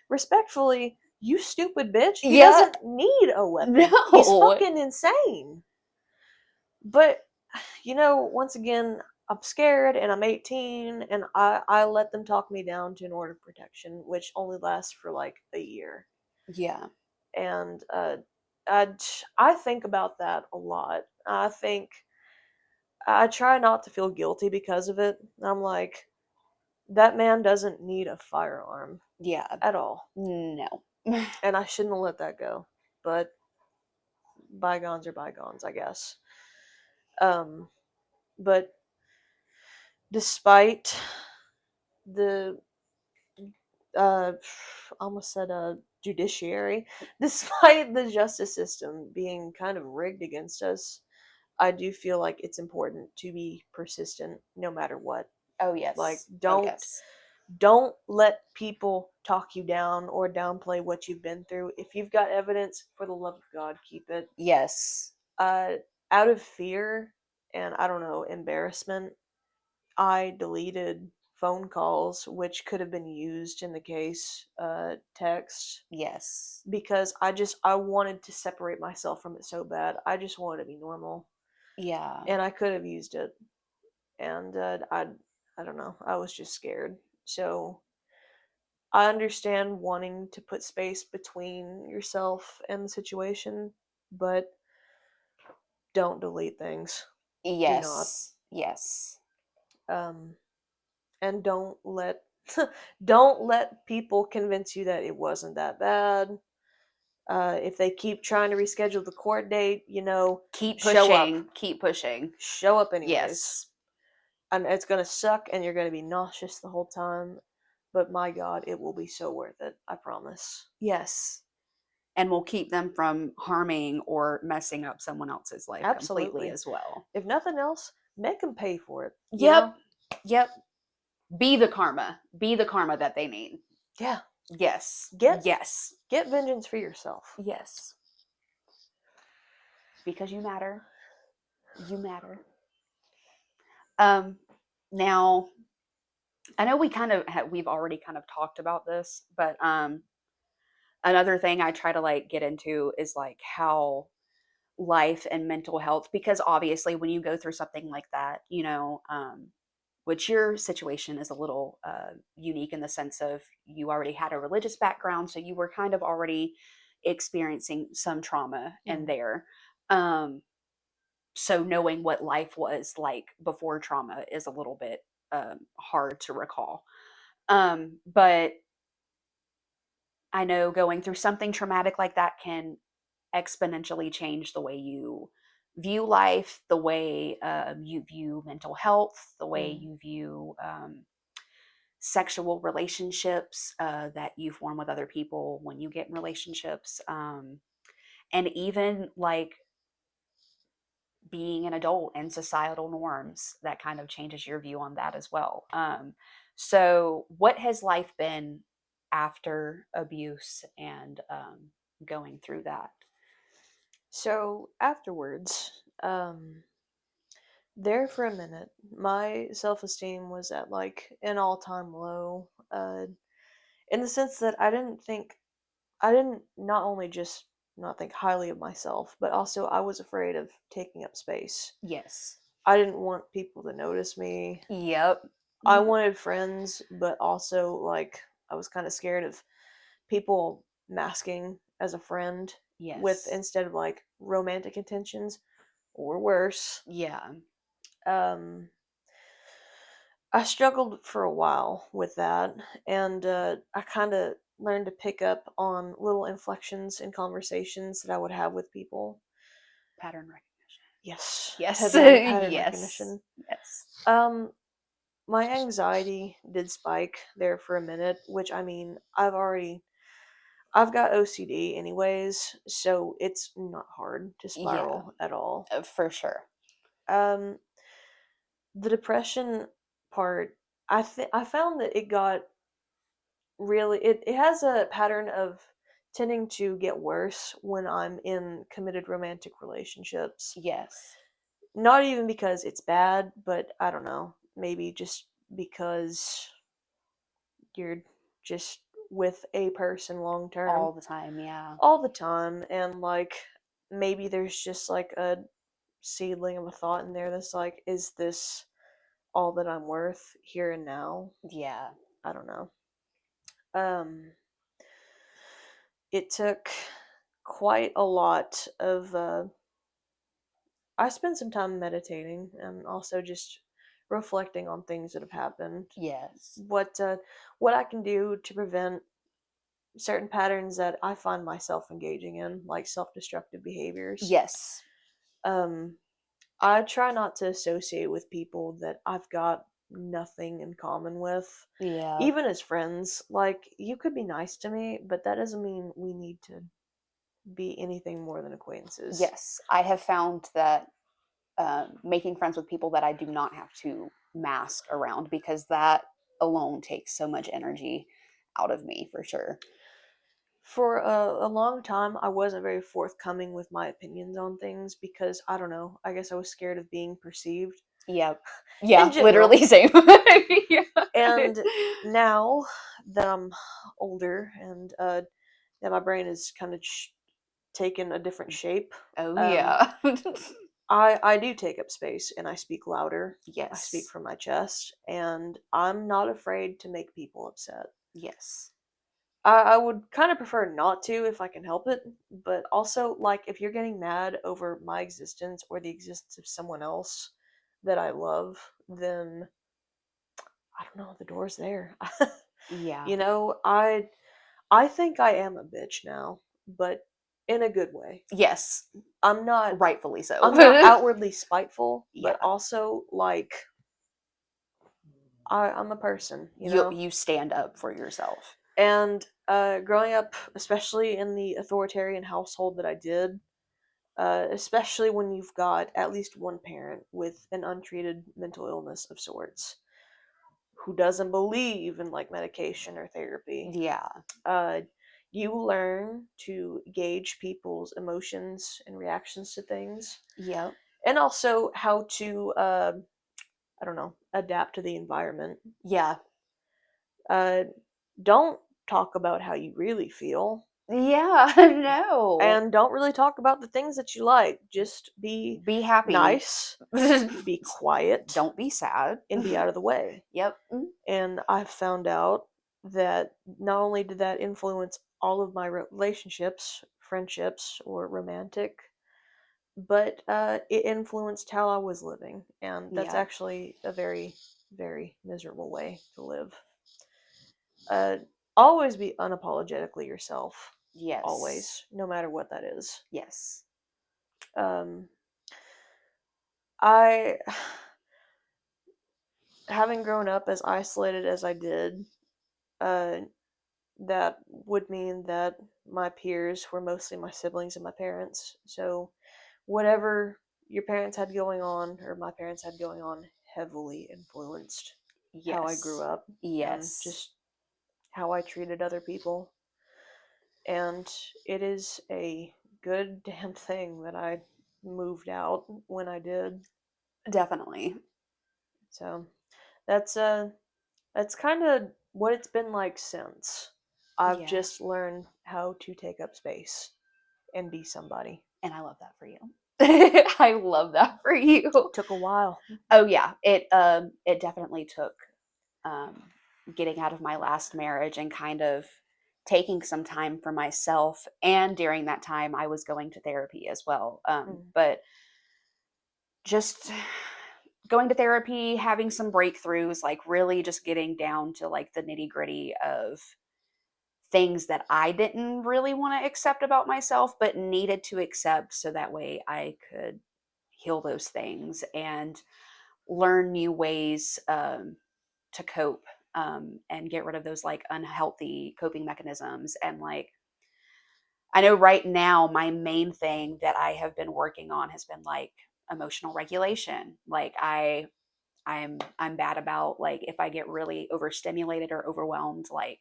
respectfully, you stupid bitch. He Yeah, doesn't need a weapon. He's no. fucking insane. But, once again, I'm scared and I'm 18, and I let them talk me down to an order of protection, which only lasts for like a year. Yeah. And I, I think about that a lot. I try not to feel guilty because of it. I'm like, that man doesn't need a firearm Yeah. at all. No. And I shouldn't have let that go. But bygones are bygones, I guess. Um, but despite the uh, almost said judiciary, despite the justice system being kind of rigged against us, I do feel like it's important to be persistent no matter what. Oh, Like, yes. Oh, don't yes. don't let people talk you down or downplay what you've been through. If you've got evidence, for the love of God, keep it. Yes. uh Out of fear and, I don't know, embarrassment, I deleted phone calls which could have been used in the case, text, Yes. because I wanted to separate myself from it so bad. I just wanted to be normal, Yeah. and I could have used it. And I don't know, I was just scared. So I understand wanting to put space between yourself and the situation, but don't delete things. Do not. Yes. Yes. Um, and don't let people convince you that it wasn't that bad. If they keep trying to reschedule the court date, Keep show up. pushing. Keep pushing. Show up anyways. Yes. And it's gonna suck, and you're gonna be nauseous the whole time. But my God, it will be so worth it. I promise. Yes. And will keep them from harming or messing up someone else's life completely Absolutely. as well. If nothing else, make them pay for it. Yep. Yep. Be the karma. Be the karma that they need. Yeah. Yes. Get Yes. get vengeance for yourself. Yes. Because you matter. You matter. Um Now I know we've already kind of talked about this, but another thing I try to like get into is like how life and mental health, because obviously when you go through something like that, which your situation is a little unique in the sense of you already had a religious background, so you were kind of already experiencing some trauma in Mm. there. So knowing what life was like before trauma is a little bit hard to recall. But I know going through something traumatic like that can exponentially change the way you view life, the way you view mental health, the way Mm. you view sexual relationships that you form with other people when you get in relationships, and even like being an adult and societal norms that kind of changes your view on that as well. So, what has life been after abuse and going through that? So afterwards, there for a minute, my self esteem was at like an all time low. In the sense that I didn't not only just not think highly of myself, but also I was afraid of taking up space. Yes. I didn't want people to notice me. Yep. I wanted friends, but also like I was kind of scared of people masking as a friend with Yes. instead of like romantic intentions or worse. Yeah. Um, I struggled for a while with that, and I kind of learned to pick up on little inflections in conversations that I would have with people. Pattern recognition. Yes, Yes. heavy on pattern Yes. recognition. Yes. Um, my anxiety did spike there for a minute, which I mean, I've got OCD anyways, so it's not hard to Yeah, spiral at all. for sure. Um, the depression part, I found that it got really it has a pattern of tending to get worse when I'm in committed romantic relationships. Yes. Not even because it's bad, but I don't know, maybe just because you're just with a person long term All the time. Yeah. all the time, and like maybe there's just like a seedling of a thought in there that's like, is this all that I'm worth here and now? Yeah. I don't know. Um, it took quite a lot of. I spent some time meditating and also just reflecting on things that have happened. Yes. What what I can do to prevent certain patterns that I find myself engaging in, like self-destructive behaviors. Yes. Um, I try not to associate with people that I've got nothing in common with. Yeah. Even as friends, like you could be nice to me, but that doesn't mean we need to be anything more than acquaintances. Yes. I have found that making friends with people that I do not have to mask around, because that alone takes so much energy out of me for sure. For a long time, I wasn't very forthcoming with my opinions on things because I don't know. I guess I was scared of being perceived Yeah. in Yeah. general. Literally same. Yeah. And now that I'm older and that my brain is kind of taken a different shape, Oh um, yeah. I do take up space and I speak louder. I speak Yes. from my chest, and I'm not afraid to make people upset. Yes. I would kind of prefer not to if I can help it, but also, like, if you're getting mad over my existence or the existence of someone else that I love, then I don't know, the door's there. Yeah. You know, I think I am a bitch now, but in a good way. Yes. I'm not Rightfully so. I'm not outwardly spiteful, but Yeah. also like I'm a person, you You know? you stand up for yourself. And growing up, especially in the authoritarian household that I did, especially when you've got at least one parent with an untreated mental illness of sorts who doesn't believe in like medication or therapy, Yeah. uh, you learn to gauge people's emotions and reactions to things, Yep. and also how to, I don't know, adapt to the environment. Yeah. Uh, don't talk about how you really feel. Yeah, no. And don't really talk about the things that you like. Just be Be happy. nice, be quiet, Don't be sad. and be out of the way. Yep. And I found out that not only did that influence all of my relationships, friendships, or romantic, but it influenced how I was living. And that's Yeah. actually a very, very miserable way to live. Uh, always be unapologetically yourself. Yes. Always, no matter what that is. Yes. Um, I, having grown up as isolated as I did, uh, that would mean that my peers were mostly my siblings and my parents. So, whatever your parents had going on, or my parents had going on, heavily influenced how I grew Yes. up and Yes. just how I treated other people. And it is a good damn thing that I moved out when I did. Definitely. So that's kind of what it's been like since. I've Yeah. just learned how to take up space and be somebody. And I love that for you. I love that for you. Took a while. Oh yeah, it definitely took um, getting out of my last marriage and kind of taking some time for myself. And during that time, I was going to therapy as well. But just going to therapy, having some breakthroughs, like really just getting down to like the nitty gritty of things that I didn't really want to accept about myself, but needed to accept so that way I could heal those things and learn new ways to cope, and get rid of those like unhealthy coping mechanisms. And like, I know right now, my main thing that I have been working on has been like emotional regulation. Like I'm bad about like if I get really overstimulated or overwhelmed, like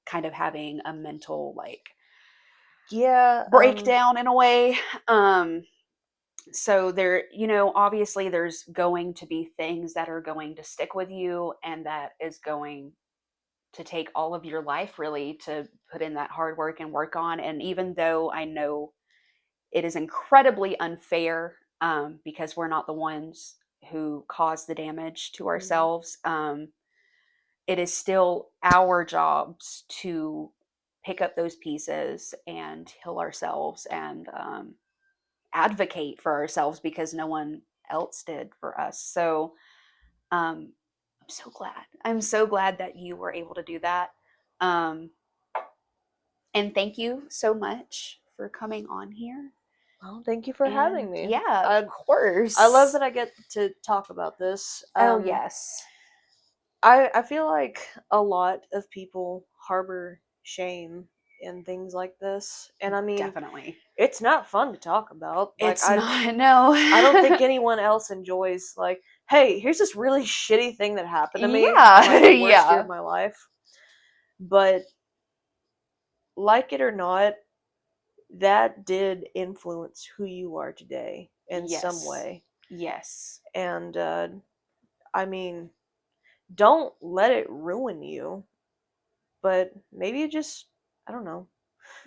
kind of having a mental like Yeah, breakdown in a way. So there, obviously there's going to be things that are going to stick with you and that is going to take all of your life really to put in that hard work and work on. And even though I know it is incredibly unfair, because we're not the ones who cause the damage to ourselves, it is still our jobs to pick up those pieces and heal ourselves and advocate for ourselves because no one else did for us. So um, I'm so glad. I'm so glad that you were able to do that. Um, and thank you so much for coming on here. well, thank you for having And me. yeah, of course. I love that I get to talk about this. Oh, yes. I feel like a lot of people harbor shame in things like this, and I mean, Definitely. it's not fun to talk about. Like It's not, no. I don't think anyone else enjoys like, hey, here's this really shitty thing that happened to me, Yeah, like the worst year yeah. of my life. But like it or not, that did influence who you are today in some Yes. way. Yes. And I mean, don't let it ruin you, but maybe just, I don't know,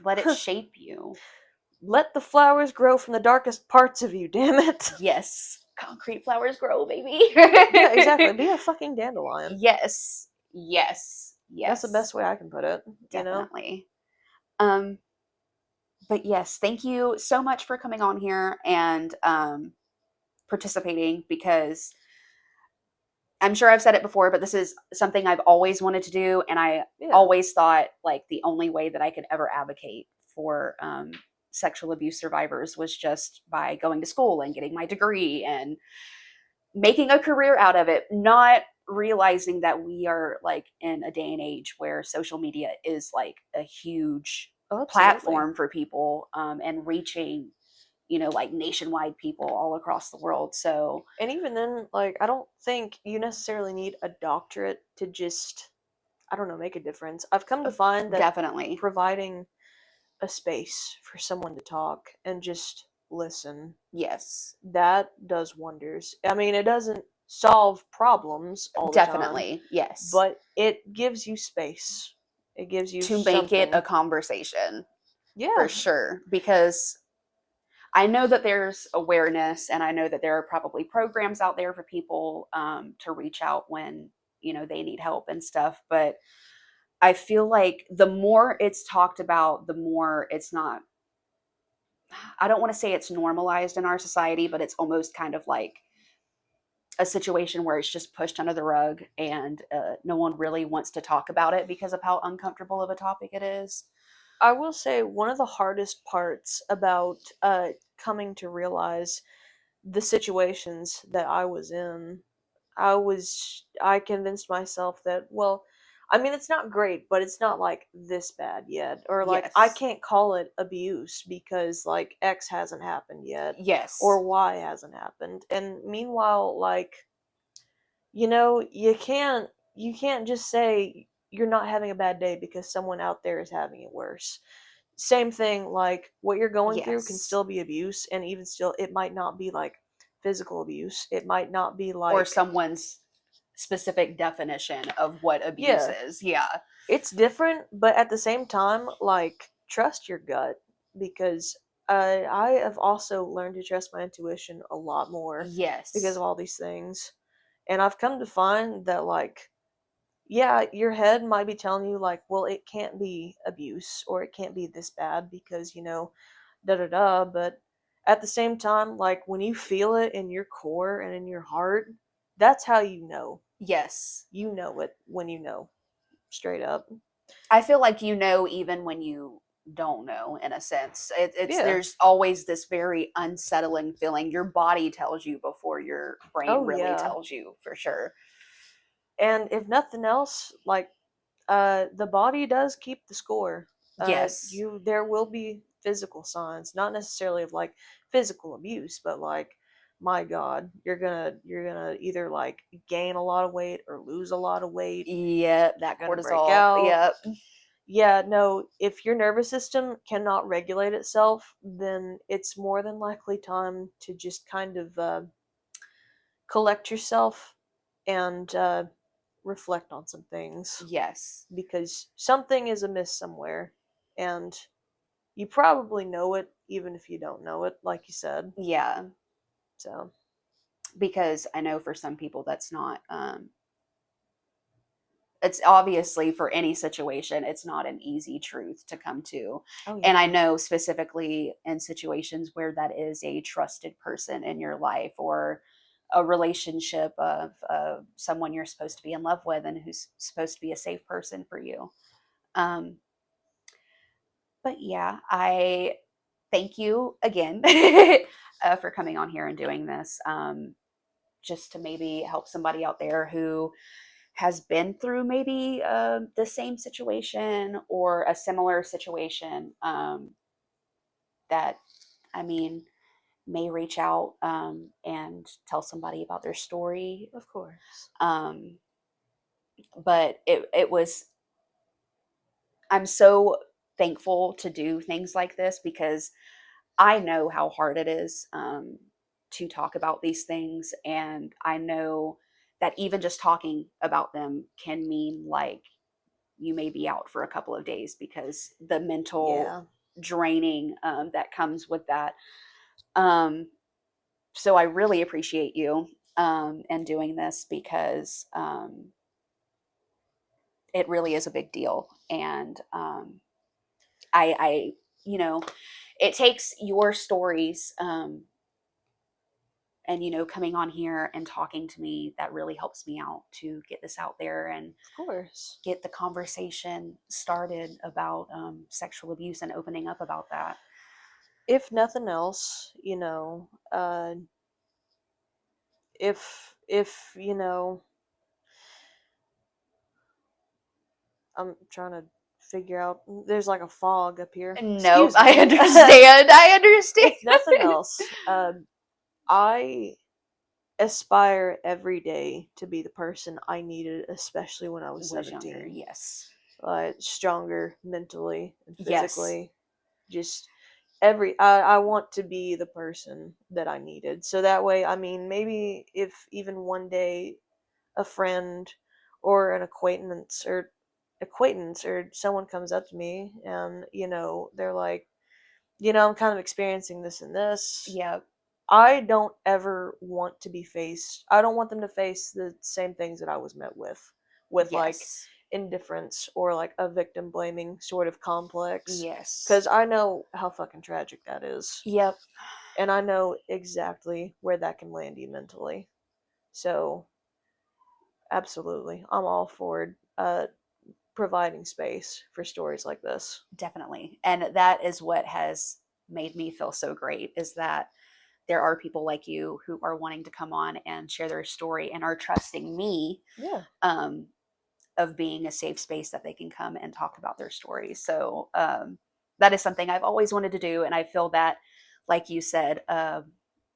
Let it shape you. let the flowers grow from the darkest parts of you, damn it. Yes. Concrete flowers grow, baby. Yeah, exactly. Be a fucking dandelion. Yes. Yes. Yes. That's the best way I can put it, you know? Definitely. Um, but yes, thank you so much for coming on here and participating, because I'm sure I've said it before, but this is something I've always wanted to do. And I always thought like the only way that I could ever advocate for sexual abuse survivors was just by going to school and getting my degree and making a career out of it, not realizing that we are like in a day and age where social media is like a huge platform for people, and reaching like nationwide people all across the world. So, and even then, like, I don't think you necessarily need a doctorate to just, I don't know, make a difference. I've come to find that definitely providing a space for someone to talk and just listen, yes, that does wonders. I mean, it doesn't solve problems all the time, definitely yes, but it gives you space. It gives you to make it something. a conversation. for Yeah. sure, because I know that there's awareness, and I know that there are probably programs out there for people to reach out when they need help and stuff. But I feel like the more it's talked about, the more it's not. I don't want to say it's normalized in our society, but it's almost kind of like a situation where it's just pushed under the rug, and no one really wants to talk about it because of how uncomfortable of a topic it is. I will say one of the hardest parts about coming to realize the situations that I was in, I convinced myself that, well, I mean, it's not great, but it's not like this bad yet, or like I Yes. can't call it abuse because like X hasn't happened yet Yes. or Y hasn't happened. And meanwhile, like, you can't just say you're not having a bad day because someone out there is having it worse. Same thing, like what you're going through can Yes. still be abuse, and even still it might not be like physical abuse. It might not be Or like, someone's specific definition of what abuse yeah, is. Yeah. it's different, but at the same time, like, trust your gut, because I have also learned to trust my intuition a lot more because Yes. of all these things. And I've come to find that, like, yeah, your head might be telling you, like, well, it can't be abuse or it can't be this bad because, da da da. But at the same time, like, when you feel it in your core and in your heart, that's how you know. Yes. You know it when you know, straight up. I feel like even when you don't know, in a sense. It's Yeah. There's always this very unsettling feeling. Your body tells you before your brain Oh, really yeah. tells you, for sure. And if nothing else, like, the body does keep the score. Yes. There will be physical signs, not necessarily of like physical abuse, but like, my God, you're gonna either like gain a lot of weight or lose a lot of weight. Yep, that You're gonna break cortisol. out. Yep. Yeah, no, if your nervous system cannot regulate itself, then it's more than likely time to just kind of collect yourself and reflect on some things, Yes. because something is amiss somewhere, and you probably know it even if you don't know it, like you said. Yeah. So, Because I know for some people that's not it's obviously, for any situation, it's not an easy truth to come to. oh And I yeah, know specifically in situations where that is a trusted person in your life, or a relationship of someone you're supposed to be in love with and who's supposed to be a safe person for you. Um, but yeah, I thank you again for coming on here and doing this, just to maybe help somebody out there who has been through maybe the same situation or a similar situation, that, I mean, may reach out and tell somebody about their story. of course. Um, but it was, I'm so thankful to do things like this, because I know how hard it is to talk about these things. And I know that even just talking about them can mean, like, you may be out for a couple of days because the mental Yeah, draining that comes with that. Um, so I really appreciate you and doing this, because it really is a big deal. And I, you know, it takes your stories and coming on here and talking to me, that really helps me out to get this out there and of course. get the conversation started about sexual abuse and opening up about that. If nothing else, if I'm trying to figure out. There's like a fog up here. Nope, Excuse I me. understand. I understand. If nothing else, I aspire every day to be the person I needed, especially when I was Was younger, 17. yes. Stronger mentally and Yes. physically. Just I want to be the person that I needed. So that way, I mean, maybe if even one day a friend or an acquaintance or acquaintance or someone comes up to me and, they're like, I'm kind of experiencing this and this. Yep. I don't ever want to be faced. I don't want them to face the same things that I was met with like Yes. indifference or like a victim blaming sort of complex. Yes. Because I know how fucking tragic that is. Yep. And I know exactly where that can land you mentally. So, absolutely. I'm all for providing space for stories like this. Definitely. And that is what has made me feel so great, is that there are people like you who are wanting to come on and share their story and are trusting me, Yeah. um, of being a safe space that they can come and talk about their stories. So that is something I've always wanted to do. And I feel that, like you said,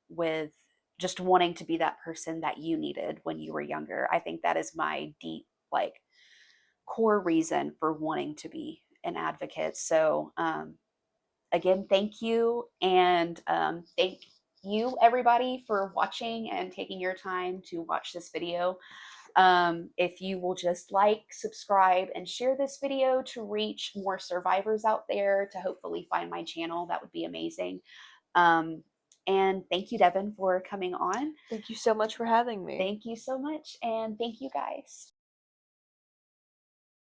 with just wanting to be that person that you needed when you were younger, I think that is my deep, like, core reason for wanting to be an advocate. So, again, thank you. And thank you, everybody, for watching and taking your time to watch this video. If you will just like, subscribe, and share this video to reach more survivors out there to hopefully find my channel, that would be amazing. Um, and thank you, Devin, for coming on. Thank you so much for having me. Thank you so much. And thank you, guys.